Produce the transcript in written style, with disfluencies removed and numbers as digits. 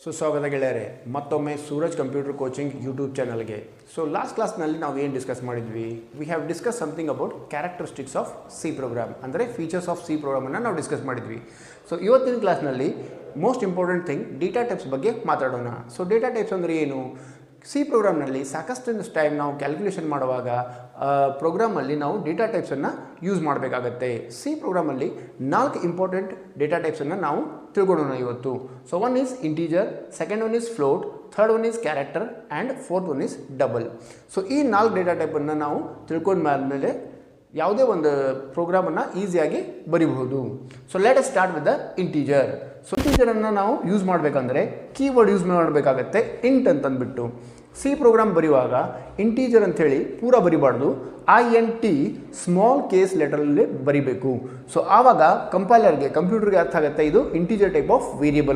ಸುಸ್ವಾಗತ ಗೆಳೆಯರೆ, ಮತ್ತೊಮ್ಮೆ ಸೂರಜ್ ಕಂಪ್ಯೂಟರ್ ಕೋಚಿಂಗ್ ಯೂಟ್ಯೂಬ್ ಚಾನಲ್ಗೆ. ಲಾಸ್ಟ್ ಕ್ಲಾಸ್ನಲ್ಲಿ ನಾವು ಏನು ಡಿಸ್ಕಸ್ ಮಾಡಿದ್ವಿ? We have discuss something about characteristics of C program, ಅಂದರೆ ಫೀಚರ್ಸ್ ಆಫ್ ಸಿ ಪ್ರೋಗ್ರಾಮನ್ನು ನಾವು ಡಿಸ್ಕಸ್ ಮಾಡಿದ್ವಿ. ಇವತ್ತಿನ ಕ್ಲಾಸ್ನಲ್ಲಿ most important thing data types ಬಗ್ಗೆ ಮಾತಾಡೋಣ. ಡೇಟಾ ಟೈಪ್ಸ್ ಅಂದರೆ ಏನು? ಸಿ ಪ್ರೋಗ್ರಾಮ್ನಲ್ಲಿ ಸಾಕಷ್ಟು ಟೈಮ್ ನಾವು ಕ್ಯಾಲ್ಕುಲೇಷನ್ ಮಾಡುವಾಗ ಪ್ರೋಗ್ರಾಮಲ್ಲಿ ನಾವು ಡೇಟಾ ಟೈಪ್ಸನ್ನು ಯೂಸ್ ಮಾಡಬೇಕಾಗತ್ತೆ. ಸಿ ಪ್ರೋಗ್ರಾಮಲ್ಲಿ 4 ಇಂಪಾರ್ಟೆಂಟ್ ಡೇಟಾ ಟೈಪ್ಸನ್ನು ನಾವು ತಿಳ್ಕೊಳ್ಳೋಣ ಇವತ್ತು. One is integer, second one is float, third one is character and fourth one is double. ಈ 4 ಡೇಟಾ ಟೈಪನ್ನು ನಾವು ತಿಳ್ಕೊಂಡ್ಮೇಲೆ ಯಾವುದೇ ಒಂದು ಪ್ರೋಗ್ರಾಮನ್ನು ಈಸಿಯಾಗಿ ಬರಿಬಹುದು. Let us start with the integer. ಇಂಟೀಜರನ್ನು ನಾವು ಯೂಸ್ ಮಾಡಬೇಕಂದ್ರೆ ಕೀವರ್ಡ್ ಯೂಸ್ ಮಾಡಬೇಕಾಗತ್ತೆ, ಇಂಟ್ ಅಂತಂದ್ಬಿಟ್ಟು. ಸಿ ಪ್ರೋಗ್ರಾಮ್ ಬರೆಯುವಾಗ ಇಂಟೀಜರ್ ಅಂಥೇಳಿ ಪೂರ ಬರಿಬಾರ್ದು, INT ಸ್ಮಾಲ್ ಕೇಸ್ ಲೆಟರಲ್ಲಿ ಬರಿಬೇಕು. ಆವಾಗ ಕಂಪೈಲರ್ಗೆ, ಕಂಪ್ಯೂಟರ್ಗೆ ಅರ್ಥ ಆಗುತ್ತೆ ಇದು ಇಂಟೀಜರ್ ಟೈಪ್ ಆಫ್ ವೇರಿಯೇಬಲ್